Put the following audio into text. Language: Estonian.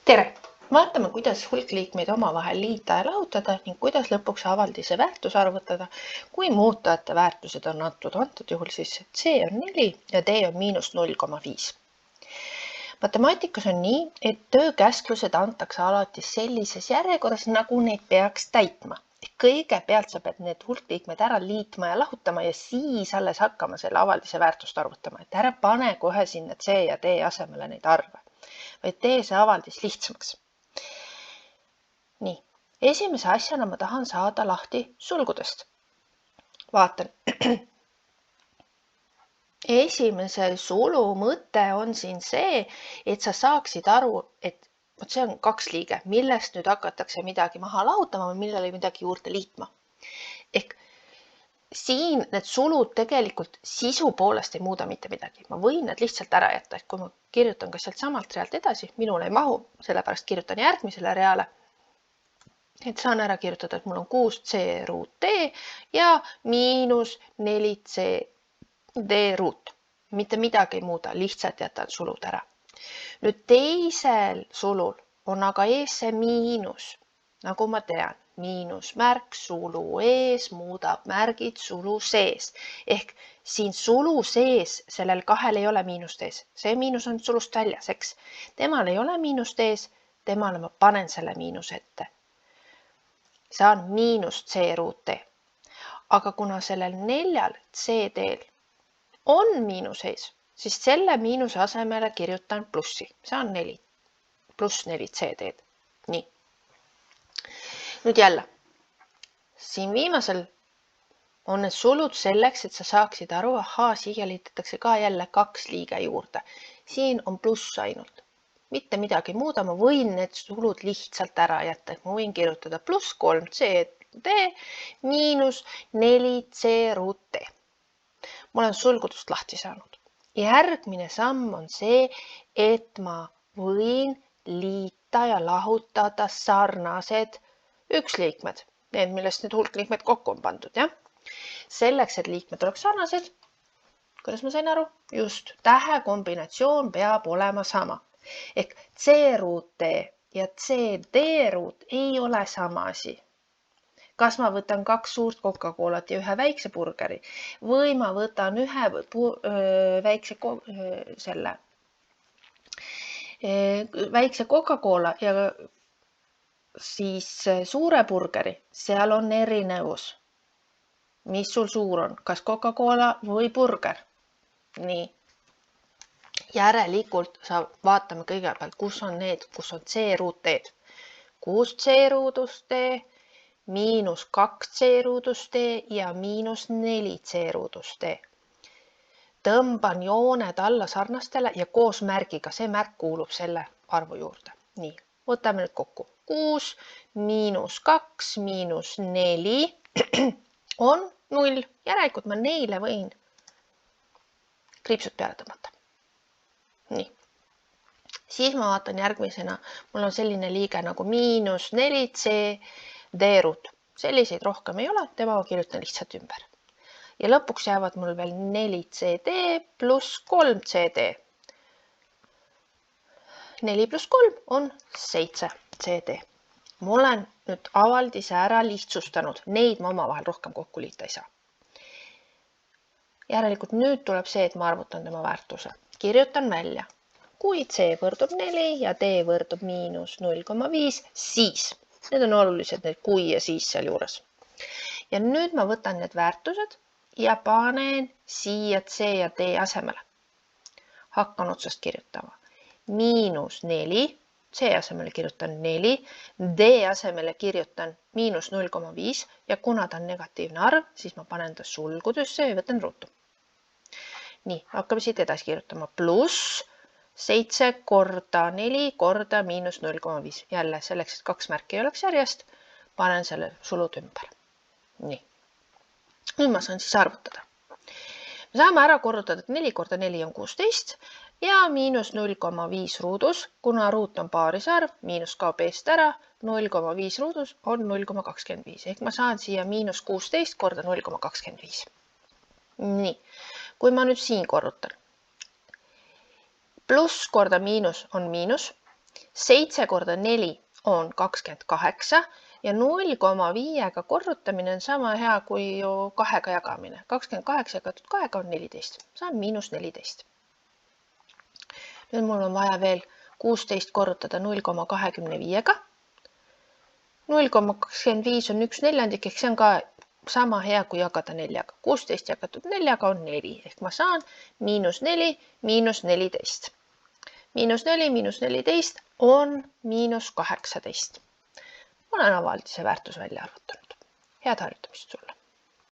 Tere! Vaatame, kuidas hulkliikmeid omavahel liita ja lahutada ning kuidas lõpuks avaldise väärtus arvutada, kui muutajate väärtused on antud juhul siis C on 4 ja D on -0,5. Matemaatikas on nii, et töökäsklused antakse alati sellises järjekorras, nagu neid peaks täitma. Kõigepealt sa pead need hulkliikmed ära liitma ja lahutama ja siis alles hakkama selle avaldise väärtust arvutama. Et ära pane kohe sinna C ja D asemele neid arve, vaid tee see avaldis lihtsamaks. Nii, esimese asjana ma tahan saada lahti sulgudest. Vaatan. Esimese sulu mõte on siin see, et sa saaksid aru, et see on 2 liige, millest nüüd hakatakse midagi maha lahutama või millele midagi juurde liitma. Ehk siin need sulud tegelikult sisu poolest ei muuda mitte midagi. Ma võin need lihtsalt ära jätta, et kui ma kirjutan ka sealt samalt realt edasi, minul ei mahu, sellepärast kirjutan järgmisele reale. Et saan ära kirjutada, et mul on 6C ruut D ja -4C D ruut. Mitte midagi ei muuda, lihtsalt jätan sulud ära. Nüüd teisel sulul on aga ees see miinus, nagu ma tean. Miinusmärk sulu ees muudab märgid sulu sees. Ehk siin sulu sees sellel 2 ei ole miinust ees. See miinus on sulust väljas, eks? Temal ei ole miinust ees, temale ma panen selle miinuse ette. Saan -C ruut D. Aga kuna sellel 4 CD-l on miinus ees, siis selle miinuse asemele kirjutan plussi. Saan 4 pluss 4 CD-d. Nii. Nüüd jälle. Siin viimasel on need sulud selleks, et sa saaksid aru, siia liitatakse ka jälle 2 liige juurde. Siin on pluss ainult. Mitte midagi muuda, ma võin need sulud lihtsalt ära jätta. Ma võin kirjutada +3CD -4C ruut D. Ma olen sulgudest lahti saanud. Järgmine samm on see, et ma võin liita ja lahutada sarnased üksliikmed. Need, millest need hulkliikmed kokku on pandud, jah? Selleks, et liikmed oleks sarnased, kuidas ma sain aru? Just, tähe kombinatsioon peab olema sama. Ehk C ruut D ja CD ruut ei ole sama asi. Kas ma võtan 2 suurt Coca-Colat ja 1 väikse burgeri või ma võtan 1 väikse Coca-Cola ja siis suure burgeri, seal on erinevus. Mis sul suur on? Kas Coca-Cola või burger? Nii. Järelikult vaatame kõigepealt, kus on C ruut D. 6C ruudust D, -2C ruudust D ja -4C ruudust D. Tõmban jooned alla sarnastele ja koos märgiga. See märk kuulub selle arvu juurde. Nii, võtame nüüd kokku. 6 -2 -4 on 0. Järelikult ma neile võin kriipsud peale tõmmata. Nii. Siis ma vaatan järgmisena. Mul on selline liige nagu -4C D ruut. Selliseid rohkem ei ole, tema ma kirjutan lihtsalt ümber. Ja lõpuks jäävad mul veel 4CD pluss 3CD. 4 pluss 3 on 7CD. Ma olen nüüd avaldise ära lihtsustanud. Neid ma omavahel rohkem kokku liita ei saa. Järelikult nüüd tuleb see, et ma arvutan tema väärtuse. Kirjutan välja. Kui C võrdub 4 ja D võrdub -0,5, siis. Need on olulised, need kui ja siis seal juures. Ja nüüd ma võtan need väärtused ja panen siia C ja D asemele. Hakkan otsast kirjutama. -4, C asemele kirjutan 4, D asemele kirjutan -0,5 ja kuna ta on negatiivne arv, siis ma panen ta sulgudesse ja võtan ruutu. Nii, hakkame siit edasi kirjutama. Pluss 7 korda 4 korda -0,5. Jälle selleks, et 2 märki ei oleks järjest, panen selle sulud ümber. Nii. Nüüd ma saan siis arvutada. Me saame ära korrutada, et 4 korda 4 on 16 ja -0,5 ruudus, kuna ruut on paarisarv, miinus kaob eest ära, 0,5 ruudus on 0,25. Ehk ma saan siia -16 korda 0,25. Nii, kui ma nüüd siin korrutan. Pluss korda miinus on miinus, 7 korda 4 on 28 ja 0,5-ga korrutamine on sama hea kui ju 2-ga jagamine. 28 jagatud 2-ga on 14. See on -14. Nüüd mul on vaja veel 16 korrutada 0,25-ga. 0,25 on 1/4, ehk see on ka sama hea kui jagada 4-ga. 16 jagatud 4-ga on 4, ehk ma saan -4 -14. -4 -14 on -18. Ma olen avaldise väärtus välja arvutanud. Head harjutamist sulle!